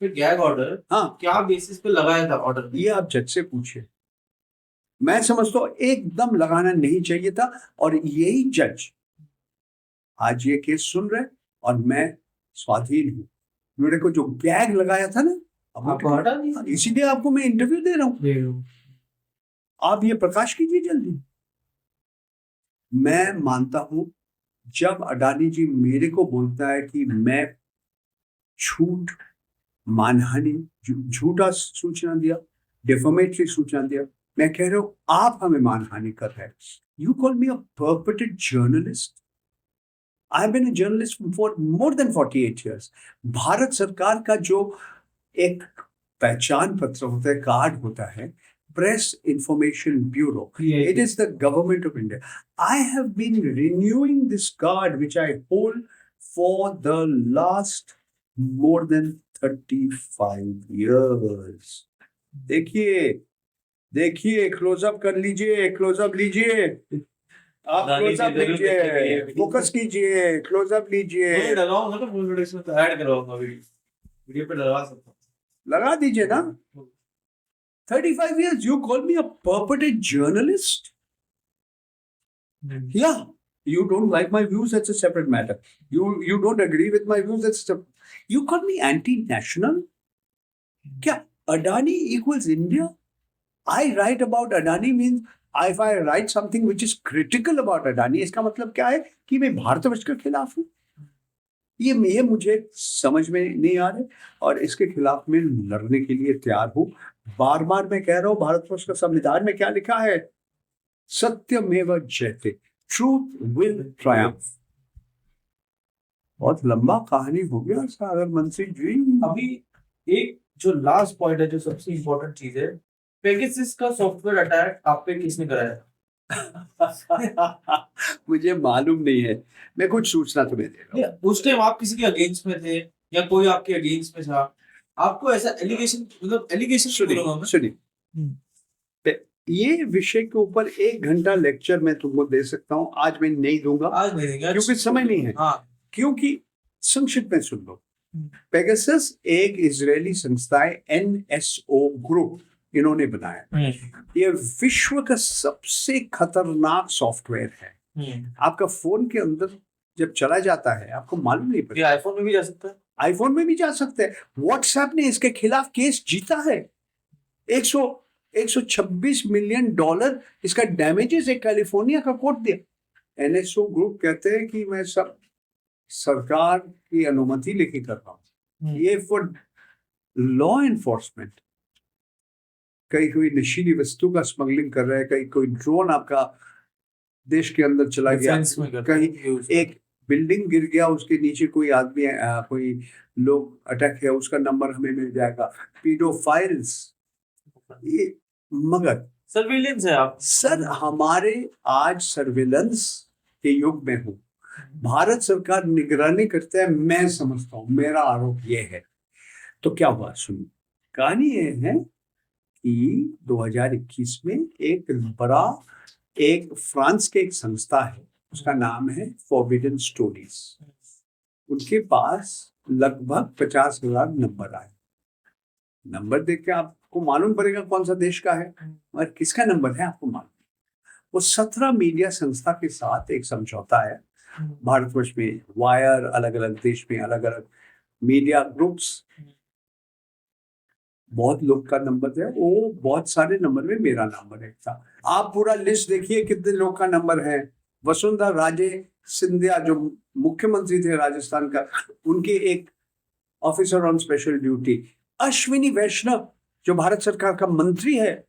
फिर gag order हाँ, क्या बेसिस पे लगाया था ऑर्डर? ये आप जज से पूछिए। मैं समझता हूँ एकदम लगाना नहीं चाहिए था, और यही जज आज ये केस सुन रहे, और मैं स्वाधीन हूँ। मेरे को जो गैग लगाया था ना, अब आपको उठ हटा गया। दिया? इसीलिए आपको मैं इंटरव्यू दे रहा हूँ, आप ये प्रकाश कीजिए जल्दी। मैं मानता हूं, जब अडानी जी मेरे को बोलता है कि मैं झूठ, मानहानि, झूठा सूचना दिया, डिफॉमेटरी सूचना दिया, मैं कह रहा हूं आप हमें मानहानि कर रहे हैं। You call me a purported journalist. I have been a journalist for more than 48 years. Bharat सरकार का जो एक पहचान पत्र होता है, कार्ड होता है, press information bureau, it is the government of India. I have been renewing this card which I hold for the last more than 35 years. देखिए, देखिए, क्लोजअप कर लीजिए, क्लोजअप लीजिए, आप क्लोजअप लीजिए, फोकस कीजिए, क्लोजअप लीजिए। लगाऊंगा तो फुल वीडियो में ऐड करवाऊंगा, वीडियो पे लगा सकता हूँ। लगा दीजिए ना। 35 years, you call me a purported journalist? Yeah, you don't like my views, that's a separate matter. You don't agree with my views, that's a, you call me anti-national? क्या Adani equals India? I write about Adani means if I write something which is critical about Adani, इसका मतलब क्या है कि मैं भारतवर्ष के खिलाफ हूँ? ये मुझे समझ में नहीं आ रहे, और इसके खिलाफ मैं लड़ने के लिए तैयार हूँ। बार बार मैं कह रहा हूँ, भारतवर्ष का संविधान में क्या लिखा है? सत्यमेव जयते, ट्रूथ विल ट्रायम्फ। बहुत लंबा कहानी हो गया सागर मंत्री जी। अभी एक जो लास्ट पॉइंट है, जो सबसे इम्पोर्टेंट चीज है, पेगासस का सॉफ्टवेयर अटैक आप पे किसने कराया? मुझे मालूम नहीं है, मैं कुछ सूचना तुम्हें दे रहा हूँ। उस टाइम आप किसी के अगेंस्ट में थे या कोई आपके अगेंस्ट में था? आपको ऐसा एलिगेशन, मतलब एलिगेशन सुनिए, ये विषय के ऊपर 1 घंटा लेक्चर मैं तुमको दे सकता हूँ, आज मैं नहीं दूंगा, आज नहीं देंगे क्योंकि समय नहीं है। हाँ, क्योंकि संक्षिप्त में सुन लो, पेगासस एक इजरायली संस्था है, एनएसओ ग्रुप, इन्होंने बनाया। ये विश्व का सबसे खतरनाक सॉफ्टवेयर है। आपका फोन के अंदर जब चला जाता है, आपको मालूम नहीं पड़ता। आईफोन में भी जा सकता है, आईफोन में भी जा सकते हैं। व्हाट्सएप ने इसके खिलाफ केस जीता है। 126 मिलियन डॉलर इसका डैमेजेस है, कैलिफोर्निया का कोर्ट दिया। एनएसओ ग्रुप कहते हैं कि मैं सब सरकार की अनुमति लेके कर रहा हूँ। ये फॉर लॉ एनफोर्समेंट, कहीं कोई नशीली वस्तु का स्मगलिंग कर रहा है, कहीं कोई ड्रोन आपका देश के अंदर चला गया, कहीं एक बिल्डिंग गिर गया, उसके नीचे कोई आदमी, कोई लोग अटैक है, उसका नंबर हमें मिल जाएगा। पीडोफाइल्स, ये मगर सर्विलेंस है आप सर, हमारे आज सर्विलेंस के युग में हूँ। भारत सरकार निगरानी करते हैं, मैं समझता हूँ, मेरा आरोप ये है। तो क्या हुआ सुनिए, कहानी ये है कि 2021 में एक फ्रांस के एक संस्था है, उसका नाम है फॉरबिडन स्टोरीज। उनके पास लगभग 50,000 नंबर आए। नंबर देख के आपको मालूम पड़ेगा कौन सा देश का है, और किसका नंबर है आपको मालूम। वो 17 मीडिया संस्था के साथ एक समझौता है भारतवर्ष में, वायर, अलग अलग देश में अलग अलग मीडिया ग्रुप्स, बहुत लोग का नंबर है, वो बहुत सारे नंबर में मेरा नंबर एक था। आप पूरा लिस्ट देखिए कितने लोग का नंबर है। वसुंधरा राजे सिंधिया जो मुख्यमंत्री थे राजस्थान का, उनके एक officer on special duty. Ashwini Vaishnaw जो भारत सरकार का मंत्री है,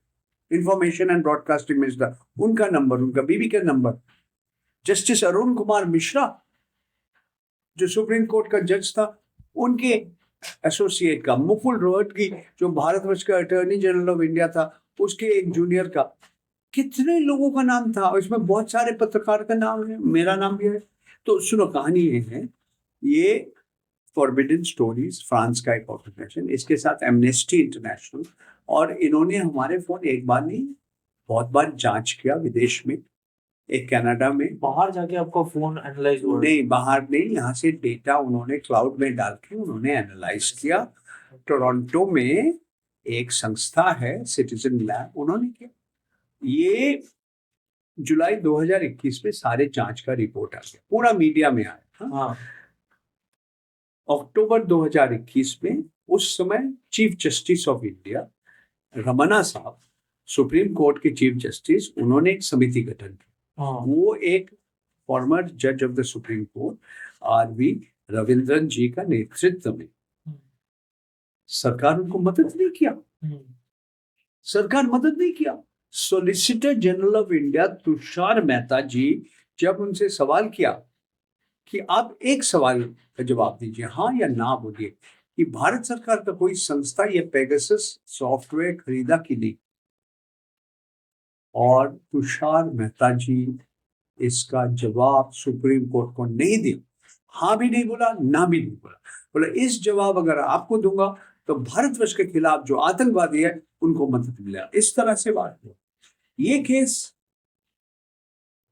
इंफॉर्मेशन एंड ब्रॉडकास्टिंग मिनिस्टर, उनका नंबर, उनका बीबी का नंबर। जस्टिस अरुण कुमार मिश्रा जो सुप्रीम कोर्ट का जज था, उनके एसोसिएट का। मुकुल रोहतगी जो भारतवर्ष का अटॉर्नी जनरल ऑफ इंडिया था, उसके एक जूनियर का। कितने लोगों का नाम था, इसमें बहुत सारे पत्रकार का नाम है, मेरा नाम भी है। तो सुनो, कहानी ये है, ये फॉरबिडन स्टोरीज फ्रांस का एक ऑर्गेनाइजेशन, इसके साथ एमनेस्टी इंटरनेशनल, और इन्होंने हमारे फोन एक बार नहीं बहुत बार जांच किया विदेश में, एक कनाडा में। बाहर जाके आपका फोन एनालाइज हुआ? नहीं, बाहर नहीं, यहाँ से डेटा उन्होंने क्लाउड में डाल के उन्होंने एनालाइज किया, टोरंटो में एक संस्था है सिटीजन लैब, उन्होंने किया। ये जुलाई 2021 में सारे जांच का रिपोर्ट आ गया, पूरा मीडिया में आया। हाँ अक्टूबर 2021 में उस समय chief justice of India Ramana साहब, सुप्रीम कोर्ट के चीफ जस्टिस, उन्होंने एक समिति गठन की। हाँ वो एक फॉर्मर जज of the supreme court R V. Ravindran ji का नेतृत्व में, सरकार उनको मदद नहीं किया, सरकार मदद नहीं किया। Solicitor general of India Tushar Mehta ji, जब उनसे सवाल किया कि आप एक सवाल का जवाब दीजिए, हाँ या ना बोलिए, कि भारत सरकार का कोई संस्था ये पेगासस सॉफ्टवेयर खरीदा कि नहीं, और तुषार मेहता जी इसका जवाब सुप्रीम कोर्ट को नहीं दिया, हाँ भी नहीं बोला, ना भी नहीं बोला, बोला इस जवाब अगर आपको दूंगा तो भारतवर्ष के खिलाफ जो आतंकवादी है उनको मदद मिलेगा। इस तरह से बात हुआ। ये केस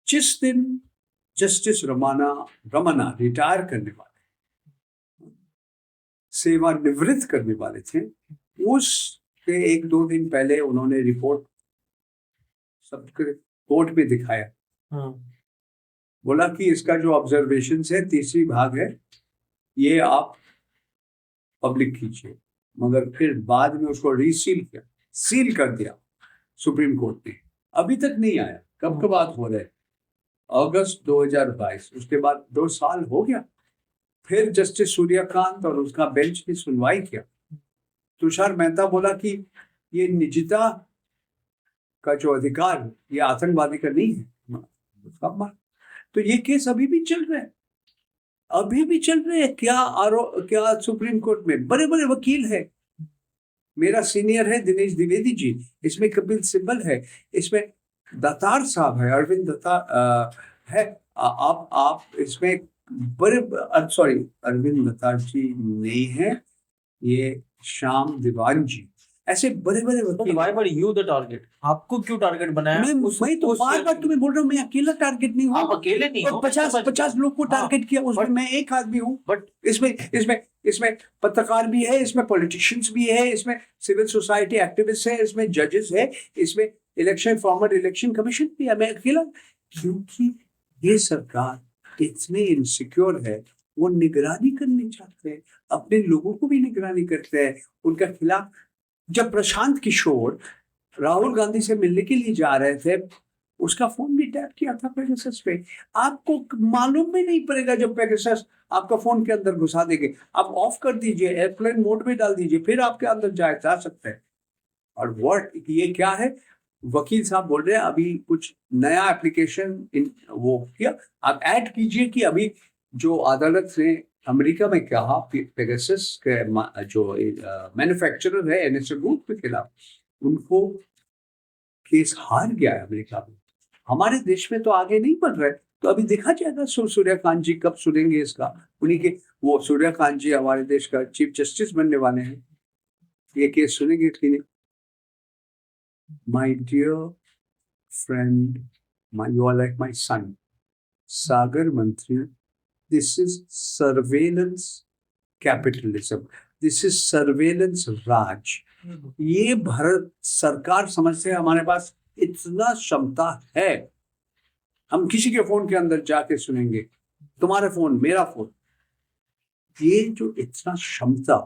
जिस दिन जस्टिस रमन्ना रिटायर करने वाले, सेवानिवृत्त करने वाले थे, उसके 1-2 दिन पहले उन्होंने रिपोर्ट सबके कोर्ट में दिखाया। बोला कि इसका जो ऑब्जर्वेशन है, तीसरी भाग है, ये आप पब्लिक कीजिए, मगर फिर बाद में उसको रीसील किया, सील कर दिया सुप्रीम कोर्ट ने। अभी तक नहीं आया। कब की बात हो रहा है? अगस्त 2022। उसके बाद 2 साल हो गया। फिर जस्टिस सूर्यकांत और उसका बेंच ने सुनवाई किया। तुषार मेहता बोला कि ये निजता का जो अधिकार ये आतंकवादी का नहीं है। तो ये केस अभी भी चल रहा है, अभी भी चल रहे हैं। क्या सुप्रीम कोर्ट में बड़े बड़े वकील है। मेरा सीनियर है दिनेश द्विवेदी जी, इसमें कपिल सिब्बल है, इसमें दत्तार साहब है, अरविंद दत्तार है। आप इसमें बड़े, सॉरी अरविंद दत्तार जी नहीं है, ये श्याम दीवान जी, ऐसे बड़े बड़े वकील। Why were you the target? आपको क्यों टारगेट बनाया? मैं तो बार-बार तुम्हें बोल रहा हूँ, मैं अकेला टारगेट नहीं हूँ। आप अकेले नहीं हो। 50 लोग को टारगेट किया, उसमें मैं एक आदमी हूँ। बट इसमें पत्रकार भी है, इसमें पॉलिटिशियंस भी है, इसमें सिविल सोसाइटी एक्टिविस्ट है, इसमें जजेस है, इसमें फॉर्मर इलेक्शन कमीशन भी है। मैं अकेला, क्योंकि ये सरकार इतने इनसिक्योर है, वो निगरानी करने चाहते हैं, अपने लोगों को भी निगरानी करते हैं उनका खिलाफ। जब प्रशांत किशोर राहुल गांधी से मिलने के लिए जा रहे थे, उसका फोन भी टैप किया था पेगासस पे। आपको मालूम भी नहीं पड़ेगा जब पेगासस आपका फोन के अंदर घुसा देंगे। आप ऑफ कर दीजिए, एयरप्लेन मोड में डाल दीजिए, फिर आपके अंदर जा सकते हैं। और ये क्या है? वकील साहब बोल रहे हैं अभी कुछ नया एप्लीकेशन वो किया, आप ऐड कीजिए कि अभी जो अदालत ने अमेरिका में कहा पेगासस के जो मैन्युफैक्चरर है एनएसए ग्रुप के खिलाफ, उनको केस हार गया है अमेरिका में। हमारे देश में तो आगे नहीं बढ़ रहा है, तो अभी देखा जाएगा सूर्यकांत जी कब सुनेंगे इसका। उन्हीं के वो सूर्यकांत जी हमारे देश का चीफ जस्टिस बनने वाले हैं, ये केस सुनेंगे कि नहीं। My dear friend, you are like my son, Sagar मंत्री, this is surveillance capitalism, this is surveillance राज। ये भारत सरकार समझते हैं हमारे पास इतना क्षमता है, हम किसी के फोन के अंदर जाके सुनेंगे, तुम्हारा फोन मेरा फोन। ये जो इतना क्षमता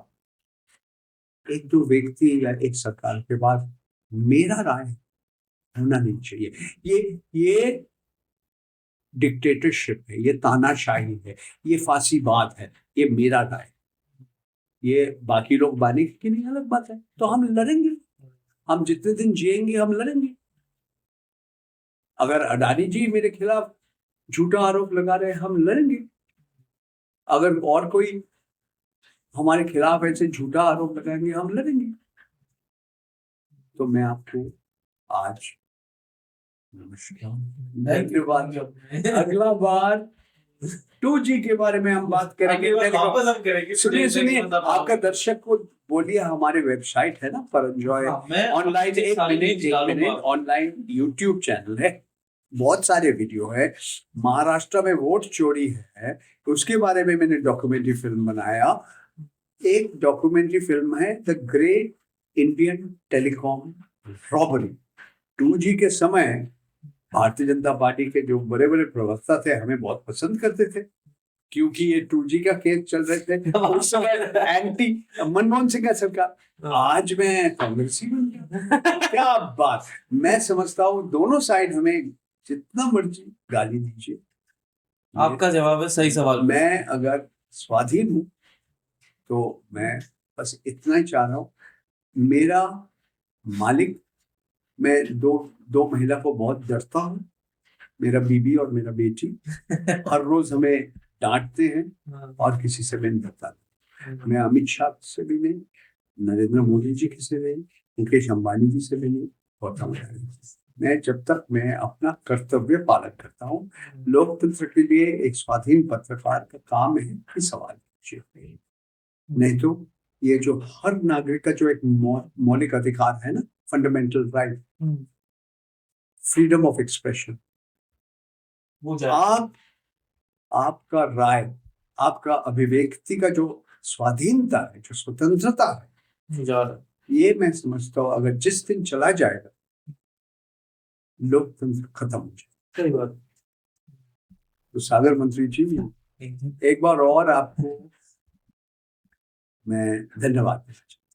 एक दो व्यक्ति या एक सरकार के पास, मेरा राय होना नहीं चाहिए। ये डिक्टेटरशिप है, ये तानाशाही है, ये फांसीवाद है, ये मेरा राय। ये बाकी लोग माने कि नहीं अलग बात है। तो हम लड़ेंगे, हम जितने दिन जिएंगे हम लड़ेंगे। अगर अडानी जी मेरे खिलाफ झूठा आरोप लगा रहे हैं, हम लड़ेंगे। अगर और कोई हमारे खिलाफ ऐसे झूठा आरोप लगाएंगे, हम लड़ेंगे। तो मैं आपको आज धन्यवाद। अगला बार 2G के बारे में हम बात करेंगे। सुनिए, आपका दर्शक को बोलिए, हमारे वेबसाइट है ना परंजॉय ऑनलाइन, एक मिनट ऑनलाइन यूट्यूब चैनल है, बहुत सारे वीडियो है। महाराष्ट्र में वोट चोरी है, उसके बारे में मैंने डॉक्यूमेंट्री फिल्म बनाया। एक डॉक्यूमेंट्री फिल्म है the great Indian telecom robbery. 2G के समय भारतीय जनता पार्टी के जो बड़े बड़े प्रवक्ता थे हमें बहुत पसंद करते थे, क्योंकि ये 2G का केस चल रहे थे उस समय एंटी मनमोहन सिंह का सरकार। आज मैं कांग्रेसी बन गया। क्या बात। मैं समझता हूँ दोनों साइड हमें जितना मर्जी गाली दीजिए, आपका जवाब है सही सवाल। मैं अगर स्वाधीन हूँ तो मैं बस इतना ही चाह रहा हूँ, मेरा मालिक, मैं दो महिला को बहुत डरता हूँ, मेरा बीबी और मेरा बेटी हर रोज हमें डांटते हैं और किसी से मैं नहीं डरता। मैं अमित शाह से भी नहीं, नरेंद्र मोदी जी से नहीं, मुकेश अंबानी जी से भी नहीं, गौतम अडानी जी से। मैं जब तक मैं अपना कर्तव्य पालन करता हूँ, लोकतंत्र के लिए एक स्वाधीन पत्रकार का काम है कि सवाल पूछिए, नहीं तो ये जो हर नागरिक का जो एक मौलिक अधिकार है ना, fundamental right, freedom of expression, वो आपका राय, आपका अभिव्यक्ति का जो स्वाधीनता है, जो स्वतंत्रता है, ये मैं समझता हूँ अगर जिस दिन चला जाएगा लोकतंत्र खत्म हो जाए। सही बात। तो सागर मंत्री जी, एक बार और आपको मैं धन्यवाद देना चाहता हूँ।